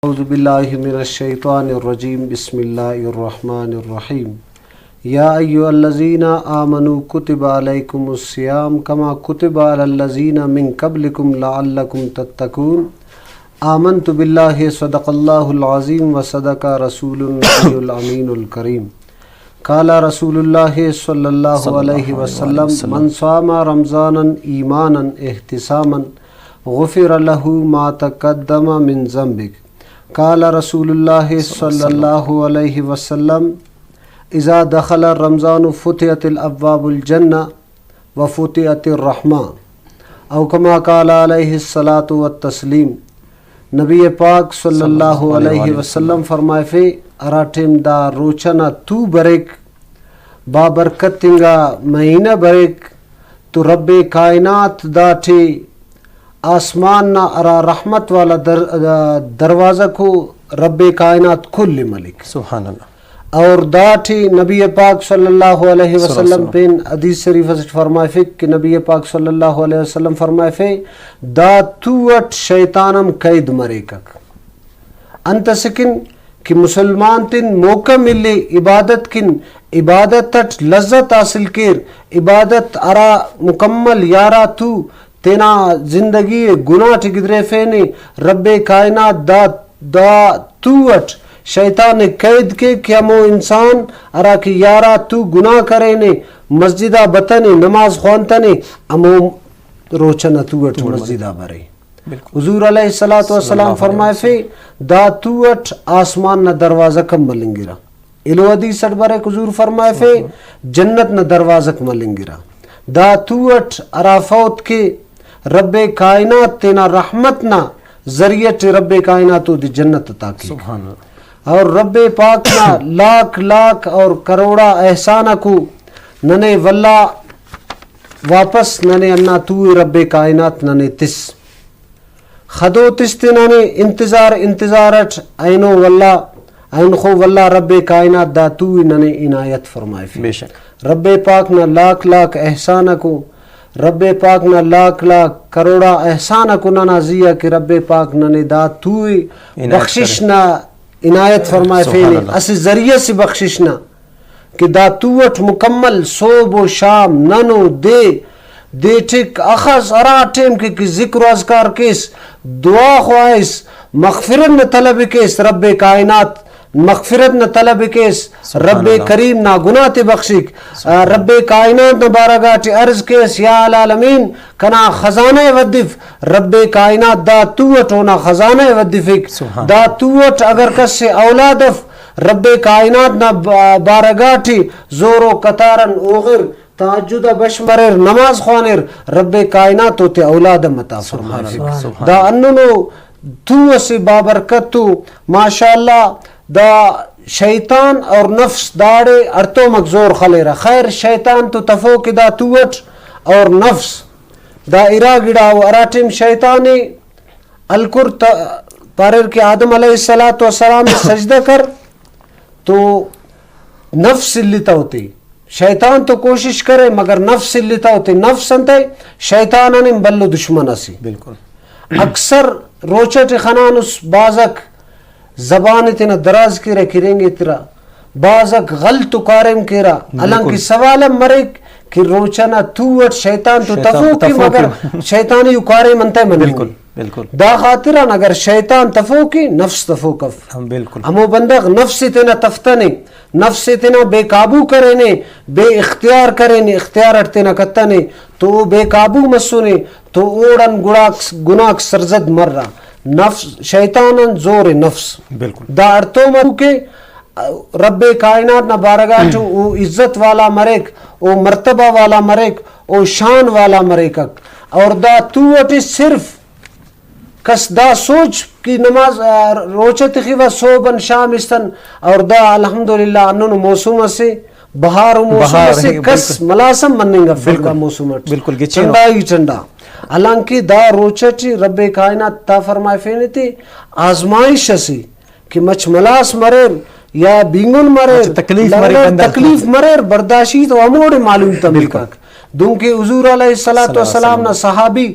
اعوذ باللہ من الشیطان الرجیم بسم اللہ الرحمن الرحیم یا ایھا الذین آمنوا کتب علیکم الصیام کما کتب علی الذین من قبلکم لعلکم تتقون آمنت باللہ صدق اللہ العظیم وصدق رسول النبی الامین الکریم قال رسول اللہ صلی اللہ علیہ وسلم من صام رمضانا ایمانا احتساما غفر له ما تقدم من ذنبه قال رسول اللہ صلی اللہ علیہ وسلم اذا دخل رمضان فتحت الابواب الجنہ وفتحت الرحمہ او کما قال علیہ الصلاۃ والتسلیم نبی پاک صلی اللہ علیہ وسلم فرمائے فے اراٹھم دا روچنا تو بریک بابرکت تنگا مہینہ بریک تو رب کائنات دا ٹھے آسمان نا ارا رحمت والا دروازہ کو رب کائنات کل ملک سبحان اللہ اور داٹھی نبی پاک صلی اللہ علیہ وسلم پین حدیث شریف فرمائے فک کہ نبی پاک صلی اللہ علیہ وسلم فرمائے فے دا توٹ شیطانم قید مریکک انت سکن کہ مسلمان تن موقع ملی عبادت کن عبادت تٹ لذت حاصل کر عبادت ارا مکمل یارا تو تینا زندگی گناہ ٹگدرے فینے رب کائنات دا توٹ شیطان قید کے کہ ہمو انسان ارا کی یارا تو گناہ کرینے مسجدہ بتنے نماز خوانتنے ہمو روچنا توٹ مسجدہ برے حضور علیہ السلام فرمائے فے دا توٹ آسمان نہ دروازہ کم ملنگیرا الو حدیث سٹ برے حضور فرمائے فے جنت نہ دروازہ کم ملنگیرا دا توٹ ارا فوت کے رب کائنات تینا رحمتنا ذریعہ رب کائناتو دی جنت تاکی سبحان اللہ اور رب پاکنا لاکھ لاکھ اور کروڑا احسانہ کو ننے واللہ واپس ننے انا تو رب کائنات ننے تس خدو تس تننے انتظارت اینو واللہ این خو واللہ رب کائنات دا تو ننے عنایت فرمائے فی بے شک رب پاکنا لاکھ لاکھ احسانہ کو رب پاک نہ لاکھ لاکھ کروڑا احسانہ کو نہ نازیہ کہ رب پاک نہ دا توی بخشش نہ عنایت فرمائے فینے اسی ذریعہ سے بخشش نہ کہ دا توٹ مکمل صوب و شام ننو دے ٹھک اخذ ارا ٹیم کی ذکر و اذکار کیس دعا خواہش مغفرت نہ طلب کیس رب کائنات مغفرت نہ طلب کیس رب کریم نا گناہ تے بخشک رب کائنات نہ بارگاہ تے عرض کیس یا العالمین کنا خزانہ ودف رب کائنات دا توٹ ہونا خزانہ ودفک دا توٹ اگر کس سے اولادف رب کائنات نہ بارگاہ تے زور و قطارن اوغر تہجد بشمرر نماز خوانر رب کائنات تے اولاد متا فرمائے دا اننو تو اسی بابرکت تو ماشاءاللہ دا شیطان اور نفس داڑے ارتو مگزور خلیرہ خیر شیطان تو تفو کی دا توٹ اور نفس دا ارا گڑا و اراتم شیطانی الکر پارر کے آدم علیہ السلام سجدہ کر تو نفس لیتا ہوتی شیطان تو کوشش کرے مگر نفس لیتا ہوتی نفس انتے شیطانانی بلو دشمن اسی بالکل اکثر روچٹ خنان اس بازک زبان اتنا دراز کی رہ کریں گے تیرا بازک غلط کارم کیرا علم کی سوالم مرک کہ روچنا توٹ شیطان تو تفوق کی مگر شیطانی کارم منتے منیں بالکل دا خاطران اگر شیطان تفوق کی نفس تفوقف بالکل ہمو بندق نفس اتنا تفتنے نفس اتنا بے قابو کرنے بے اختیار کرنے اختیار ارتنا کتنے تو بے قابو مسونے تو اوڑن گناک سرزد مر رہا نفس شیطانن زور نفس بالکل دا ارتو مرو کے رب کائنات نہ بارگاہ تو او عزت والا مریک او مرتبہ والا مریک او شان والا مریکک اور دا توٹی صرف کس دا سوچ کی نماز روچت خیوہ صوبن شام استن اور دا الحمدللہ انہوں موسوم سے بہار و موسوم سے کس ملاسم منیں گا فرقہ موسومت بالکل چندہ ہی چندہ حالانکہ دا روچٹی رب کائنات تا فرمائے فینے تھی آزمائش اسی کہ مچ ملاس مرر یا بینگن مرر تکلیف مرر برداشت و اموڑ معلوم تملکک دونکہ حضور علیہ السلام نہ صحابی